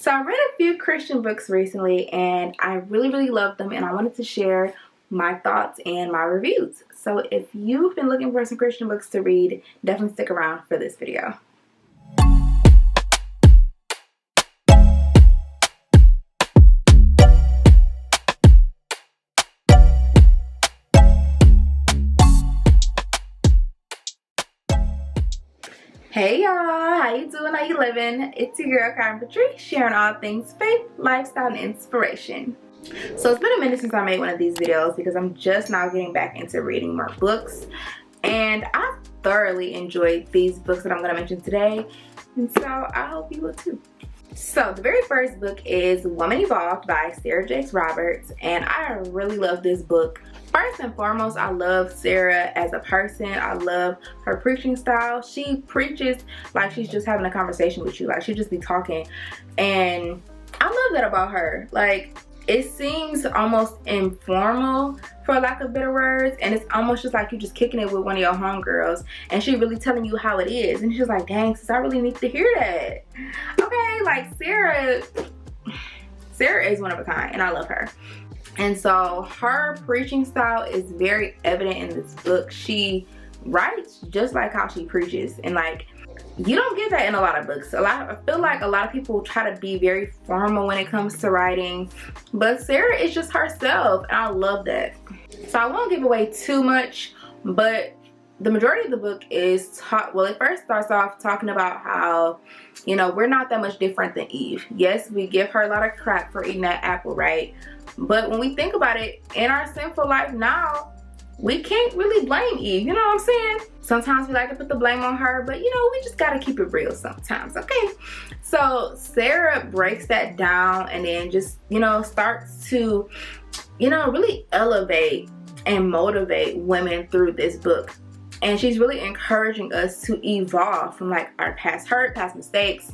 So I read a few Christian books recently and I really loved them, and I wanted to share my thoughts and my reviews. So if you've been looking for some Christian books to read, definitely stick around for this video. Hey y'all, how you doing? How you living? It's your girl Kiryn Patrice, sharing all things faith, lifestyle, and inspiration. So it's been a minute since I made one of these videos because I'm just now getting back into reading more books, and I thoroughly enjoyed these books that I'm going to mention today, and so I hope you will too. So the very first book is Woman Evolved by Sarah Jakes Roberts, and I really love this book. First and foremost, I love Sarah as a person. I love her preaching style. She preaches like she's just having a conversation with you, like she just be talking, and I love that about her. Like, it seems almost informal, for lack of better words, and it's almost just like you just kicking it with one of your homegirls, and she really telling you how it is, and she's like, dang sis, I really need to hear that. Okay, like Sarah is one of a kind, and I love her. And so her preaching style is very evident in this book. She writes just like how she preaches, and like, you don't get that in a lot of books. I feel like a lot of people try to be very formal when it comes to writing, but Sarah is just herself, and I love that. So I won't give away too much, but the majority of the book is it first starts off talking about how, you know, we're not that much different than Eve. Yes, we give her a lot of crap for eating that apple, right? But when we think about it, in our sinful life now, we can't really blame Eve, you know what I'm saying? Sometimes we like to put the blame on her, but you know, we just gotta keep it real sometimes, okay? So Sarah breaks that down and then just, you know, starts to, you know, really elevate and motivate women through this book. And she's really encouraging us to evolve from like our past hurt, past mistakes,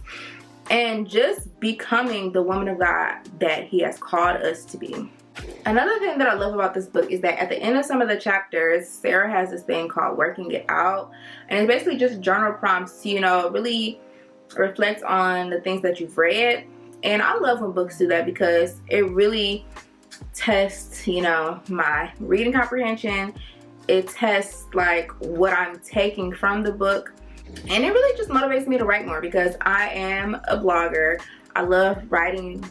and just becoming the woman of God that He has called us to be. Another thing that I love about this book is that at the end of some of the chapters, Sarah has this thing called Working It Out, and it's basically just journal prompts to, you know, really reflect on the things that you've read. And I love when books do that because it really tests, you know, my reading comprehension. It tests like what I'm taking from the book, and it really just motivates me to write more because I am a blogger. I love writing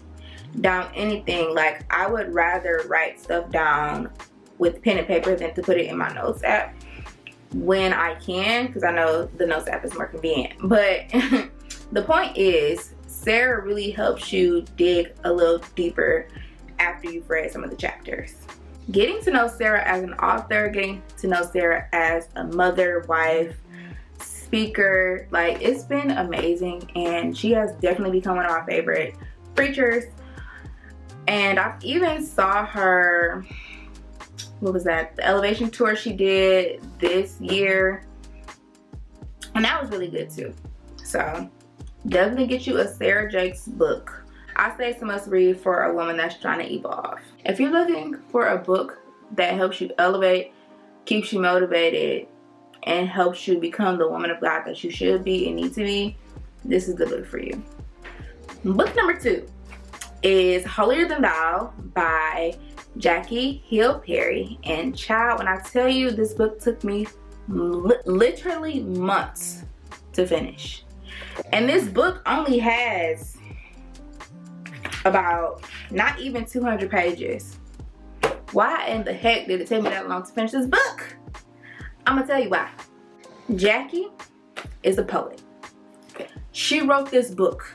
down anything. Like, I would rather write stuff down with pen and paper than to put it in my notes app when I can, because I know the notes app is more convenient. But the point is, Sarah really helps you dig a little deeper after you've read some of the chapters. Getting to know Sarah as an author, getting to know Sarah as a mother, wife, speaker, like, it's been amazing, and she has definitely become one of my favorite preachers. And I even saw her, what was that, the Elevation tour she did this year, and that was really good too. So definitely get you a Sarah Jakes book. I say it's a must read for a woman that's trying to evolve. If you're looking for a book that helps you elevate, keeps you motivated, and helps you become the woman of God that you should be and need to be, this is the book for you. Book number 2 is Holier Than Thou by Jackie Hill Perry. And child, when I tell you, this book took me literally months to finish. And this book only has about not even 200 pages. Why in the heck did it take me that long to finish this book? I'm gonna tell you why. Jackie is a poet. She wrote this book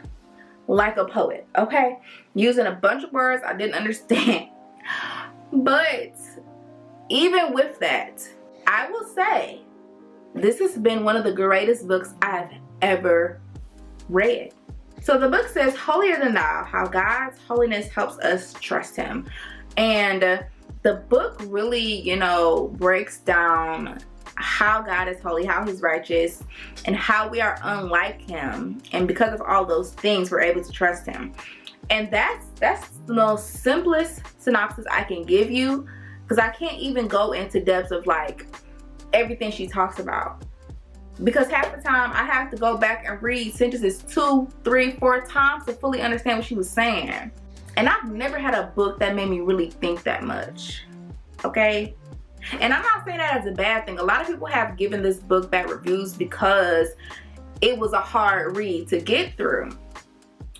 like a poet, okay? Using a bunch of words I didn't understand. But even with that, I will say this has been one of the greatest books I've ever read. So the book says, Holier Than Thou, how God's holiness helps us trust Him. And the book really, you know, breaks down how God is holy, how He's righteous, and how we are unlike Him. And because of all those things, we're able to trust Him. And that's the most simplest synopsis I can give you, because I can't even go into depths of like everything she talks about. because half the time I have to go back and read sentences 2, 3, 4 times to fully understand what she was saying. And I've never had a book that made me really think that much, okay? And I'm not saying that as a bad thing. A lot of people have given this book bad reviews because it was a hard read to get through.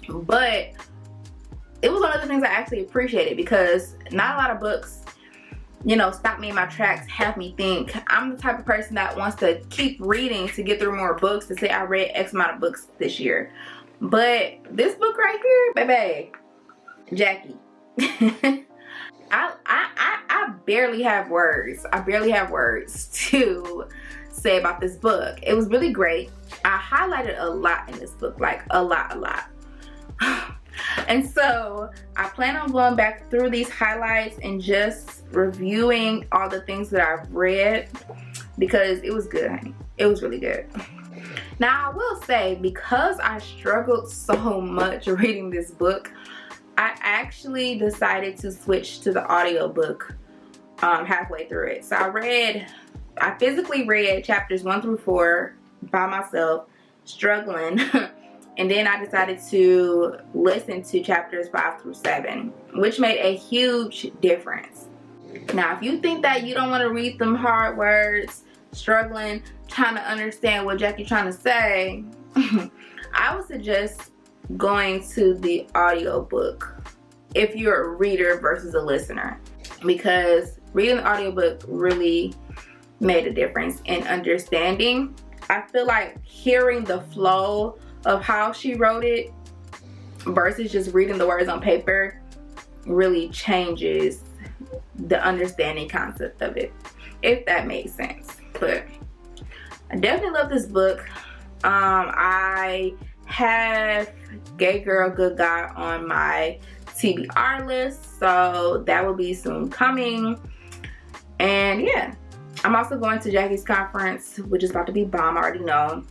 But it was one of the things I actually appreciated, because not a lot of books, you know, stop me in my tracks, have me think. I'm the type of person that wants to keep reading to get through more books, to say I read X amount of books this year. But this book right here, baby, Jackie. I barely have words. I barely have words to say about this book. It was really great. I highlighted a lot in this book, like a lot. And so I plan on going back through these highlights and just reviewing all the things that I've read, because it was good, honey. It was really good. Now I will say, because I struggled so much reading this book, I actually decided to switch to the audiobook halfway through it. So I physically read chapters 1 through 4 by myself, struggling. And then I decided to listen to chapters 5 through 7, which made a huge difference. Now, if you think that you don't want to read them hard words, struggling, trying to understand what Jackie's trying to say, I would suggest going to the audiobook if you're a reader versus a listener, because reading the audiobook really made a difference in understanding. I feel like hearing the flow of how she wrote it versus just reading the words on paper really changes the understanding concept of it, if that makes sense. But I definitely love this book. I have Gay Girl Good Guy on my TBR list, so that will be soon coming. And yeah, I'm also going to Jackie's conference, which is about to be bomb, I already know.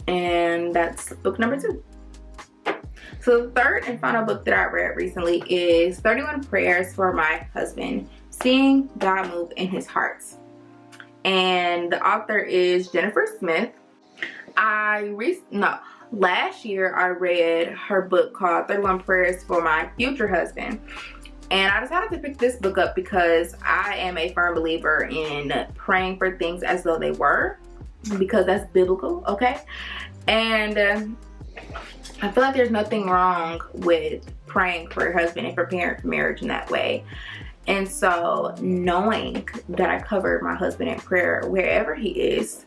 And that's book number 2. So the third and final book that I read recently is 31 Prayers for My Husband, Seeing God Move in His Heart. And the author is Jennifer Smith. Last year I read her book called 31 Prayers for My Future Husband. And I decided to pick this book up because I am a firm believer in praying for things as though they were, because that's biblical, okay? And I feel like there's nothing wrong with praying for your husband and preparing for marriage in that way. And so knowing that I covered my husband in prayer wherever he is,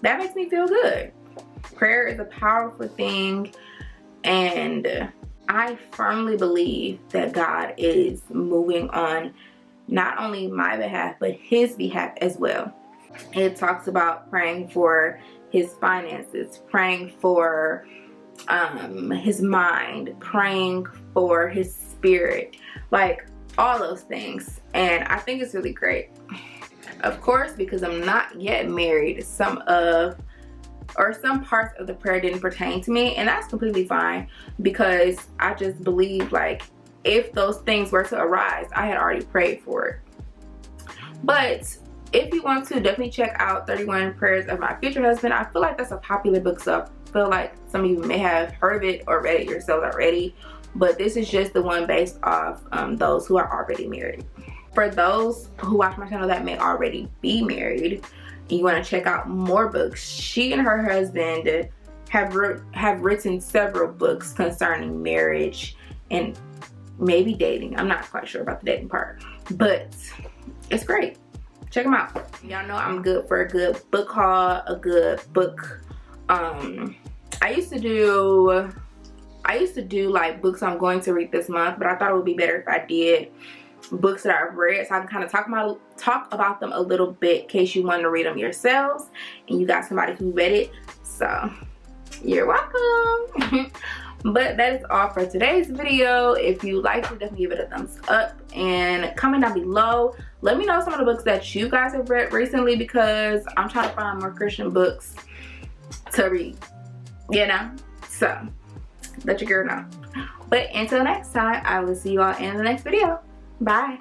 that makes me feel good. Prayer is a powerful thing, and I firmly believe that God is moving on not only my behalf, but his behalf as well. It talks about praying for his finances, praying for his mind, praying for his spirit, like all those things. And I think it's really great. Of course, because I'm not yet married, some parts of the prayer didn't pertain to me, and that's completely fine, because I just believe, like, if those things were to arise, I had already prayed for it. But if you want to, definitely check out 31 Prayers of My Future Husband. I feel like that's a popular book, so I feel like some of you may have heard of it or read it yourselves already, but this is just the one based off those who are already married. For those who watch my channel that may already be married, you want to check out more books, she and her husband have written several books concerning marriage and maybe dating. I'm not quite sure about the dating part, but it's great. Check them out. Y'all know I'm good for a good book haul, a good book. I used to do like books I'm going to read this month, but I thought it would be better if I did books that I've read, so I can kind of talk about them a little bit in case you want to read them yourselves and you got somebody who read it. So you're welcome. But that is all for today's video. If you liked it, definitely give it a thumbs up and comment down below. Let me know some of the books that you guys have read recently, because I'm trying to find more Christian books to read, you know? So let your girl know. But until next time, I will see you all in the next video. Bye.